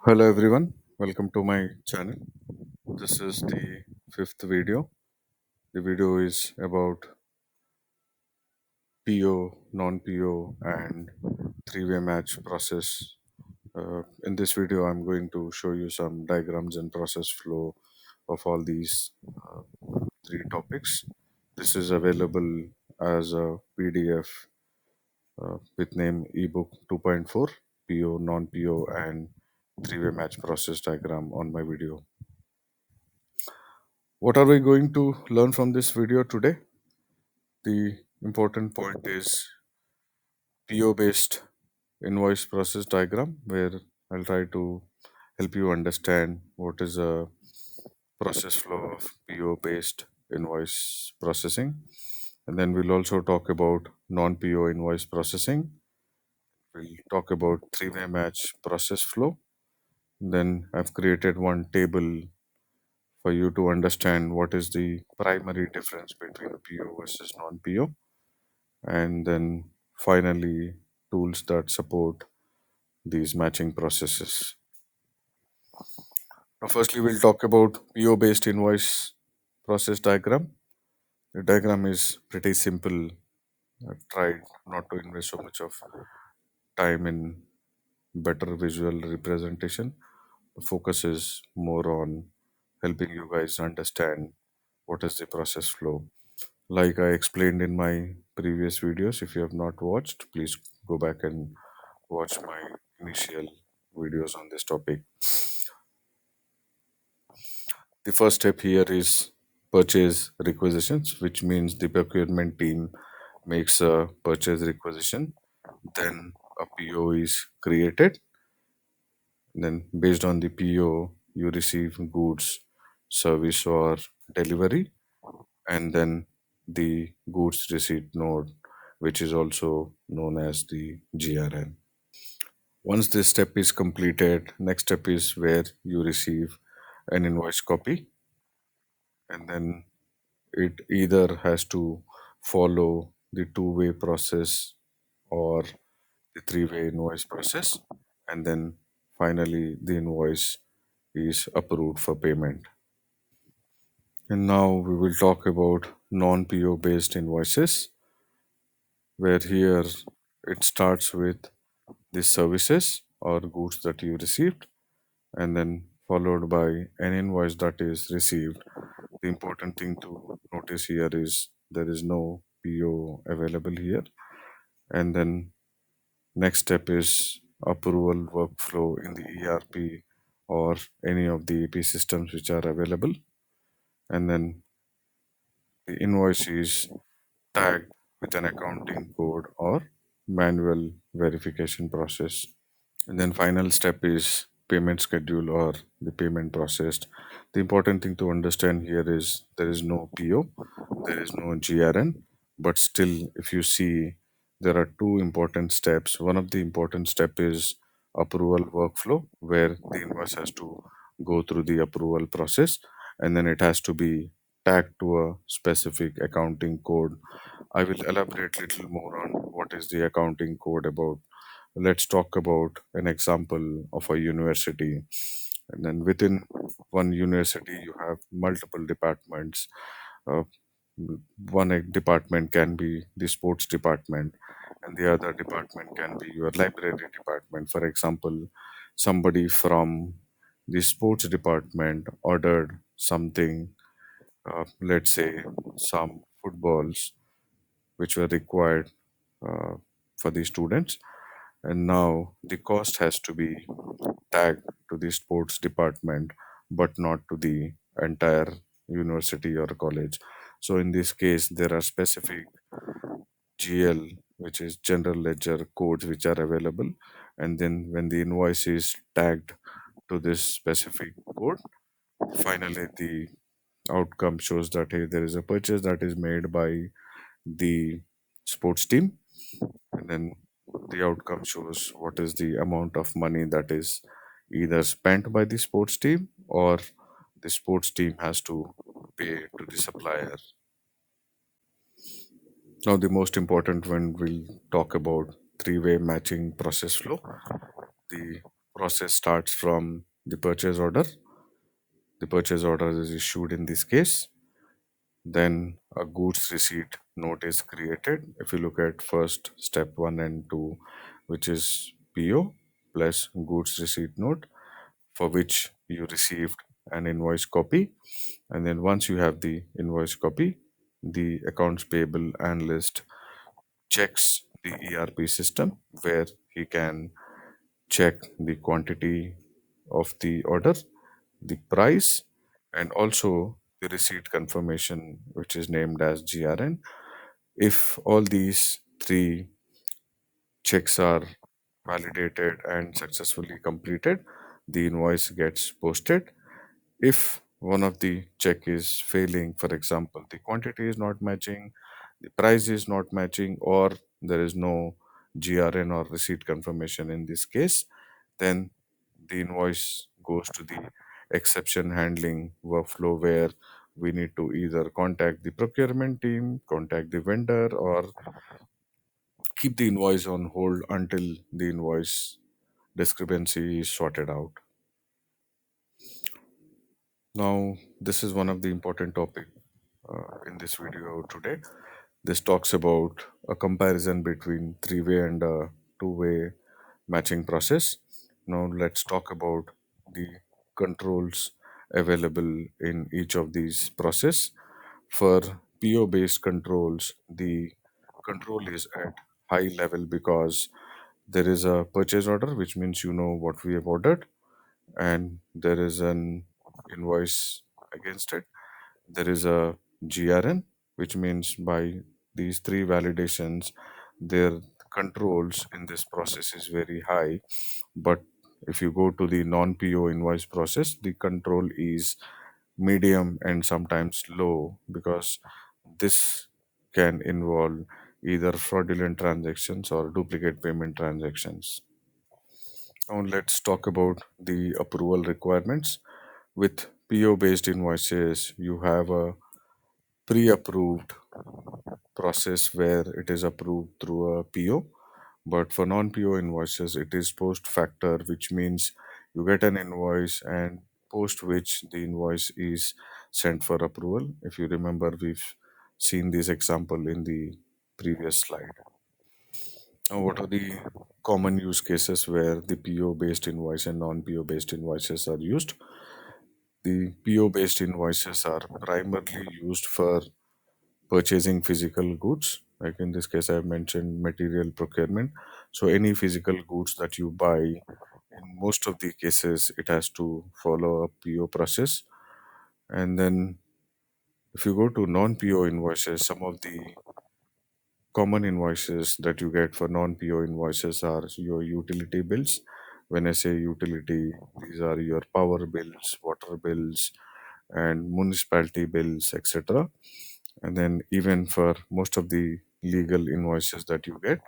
Hello everyone, welcome to my channel. This is the fifth video. The video is about PO, non-PO, and three-way match process. In this video, I'm going to show you some diagrams and process flow of all these uh, three topics. This is available as a PDF with name ebook 2.4, PO, non-PO, and three-way match process diagram on my video. What are we going to learn from this video today? The important point is PO based invoice process diagram, where I'll try to help you understand what is a process flow of PO based invoice processing. And then we'll also talk about non PO invoice processing. We'll talk about three-way match process flow. Then I've created one table for you to understand what is the primary difference between PO versus non PO. And then finally, tools that support these matching processes. Now, firstly, we'll talk about PO based invoice process diagram. The diagram is pretty simple. I've tried not to invest so much of time in better visual representation. The focus is more on helping you guys understand what is the process flow. Like I explained in my previous videos, if you have not watched, please go back and watch my initial videos on this topic. The first step here is purchase requisitions, which means the procurement team makes a purchase requisition. Then a PO is created. Then, based on the PO, you receive goods, service, or delivery, and then the goods receipt note, which is also known as the GRN. Once this step is completed, next step is where you receive an invoice copy, and then it either has to follow the two-way process or the three-way invoice process, and then finally the invoice is approved for payment. And now we will talk about non-PO based invoices, where here it starts with the services or goods that you received, and then followed by an invoice that is received. The important thing to notice here is there is no PO available here. And then next step is approval workflow in the ERP or any of the AP systems which are available. And then the invoice is tagged with an accounting code or manual verification process. And then final step is payment schedule or the payment processed. The important thing to understand here is there is no PO, there is no GRN, but still if you see there are two important steps. One of the important step is approval workflow, where the invoice has to go through the approval process, and then it has to be tagged to a specific accounting code. I will elaborate little more on what is the accounting code about. Let's talk about an example of a university. And then within one university, you have multiple departments. Uh, one department can be the sports department, and the other department can be your library department. For example, somebody from the sports department ordered something, let's say some footballs, which were required uh, for the students, and now the cost has to be tagged to the sports department but not to the entire university or college. So in this case there are specific GL, which is general ledger codes, which are available, and then when the invoice is tagged to this specific code, finally the outcome shows that hey, there is a purchase that is made by the sports team, and then the outcome shows what is the amount of money that is either spent by the sports team or the sports team has to pay to the supplier. Now the most important when we'll talk about three-way matching process flow. The process starts from the purchase order. The purchase order is issued in this case. Then a goods receipt note is created. If you look at first step 1 and 2, which is PO plus goods receipt note, for which you received an invoice copy. And then once you have the invoice copy, the accounts payable analyst checks the ERP system where he can check the quantity of the order, the price, and also the receipt confirmation, which is named as GRN. If all these three checks are validated and successfully completed, the invoice gets posted. If one of the check is failing, for example, the quantity is not matching, the price is not matching, or there is no GRN or receipt confirmation in this case, then the invoice goes to the exception handling workflow where we need to either contact the procurement team, contact the vendor, or keep the invoice on hold until the invoice discrepancy is sorted out. Now, this is one of the important topic in this video today. This talks about a comparison between three-way and a two-way matching process. Now, let's talk about the controls available in each of these process. For PO-based controls, the control is at high level because there is a purchase order, which means you know what we have ordered, and there is an invoice against it. There is a GRN, which means by these three validations, their controls in this process is very high. But if you go to the non-PO invoice process, the control is medium and sometimes low because this can involve either fraudulent transactions or duplicate payment transactions. Now let's talk about the approval requirements. With PO based invoices, you have a pre approved process where it is approved through a PO. But for non PO invoices, it is post factor, which means you get an invoice and post which the invoice is sent for approval. If you remember, we've seen this example in the previous slide. Now, what are the common use cases where the PO based invoice and non PO based invoices are used? The PO based invoices are primarily used for purchasing physical goods. Like in this case, I've mentioned material procurement. So, any physical goods that you buy, in most of the cases, it has to follow a PO process. And then, if you go to non PO invoices, some of the common invoices that you get for non PO invoices are your utility bills. When I say utility, these are your power bills, water bills, and municipality bills, etc. And then, even for most of the legal invoices that you get,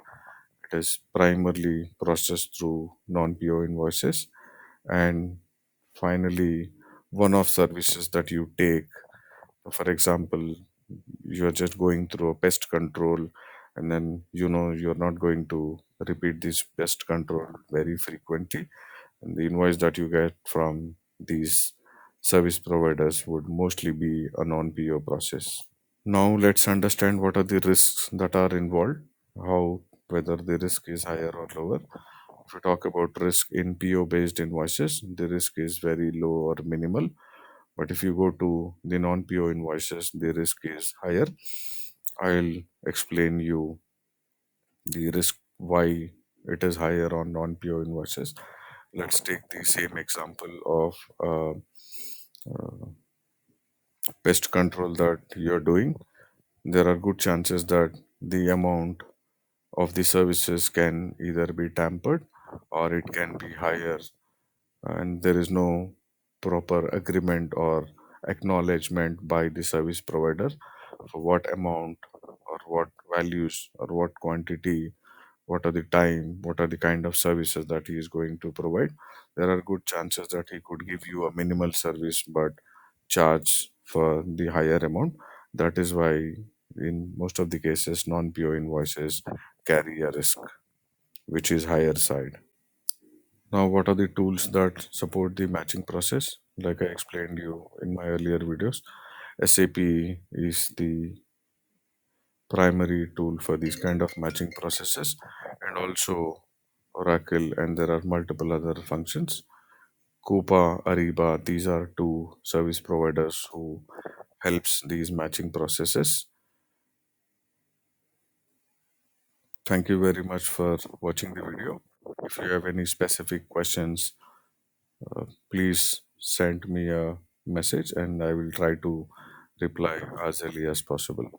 it is primarily processed through non PO invoices. And finally, one of services that you take, for example, you're just going through a pest control, and then you know you're not going to repeat this pest control very frequently, and the invoice that you get from these service providers would mostly be a non-PO process. Now let's understand what are the risks that are involved, how whether the risk is higher or lower. If we talk about risk in PO based invoices, the risk is very low or minimal. But if you go to the non PO invoices, the risk is higher. I'll explain you the risk why it is higher on non PO invoices. Let's take the same example of pest control that you're doing. There are good chances that the amount of the services can either be tampered or it can be higher, and there is no proper agreement or acknowledgement by the service provider for what amount or what values or what quantity, what are the time, what are the kind of services that he is going to provide. There are good chances that he could give you a minimal service but charge for the higher amount. That is why in most of the cases non-PO invoices carry a risk which is higher side. Now, what are the tools that support the matching process? Like I explained you in my earlier videos, SAP is the primary tool for these kind of matching processes, and also Oracle, and there are multiple other functions. Coupa, Ariba, these are two service providers who helps these matching processes. Thank you very much for watching the video. If you have any specific questions, please send me a message and I will try to reply as early as possible.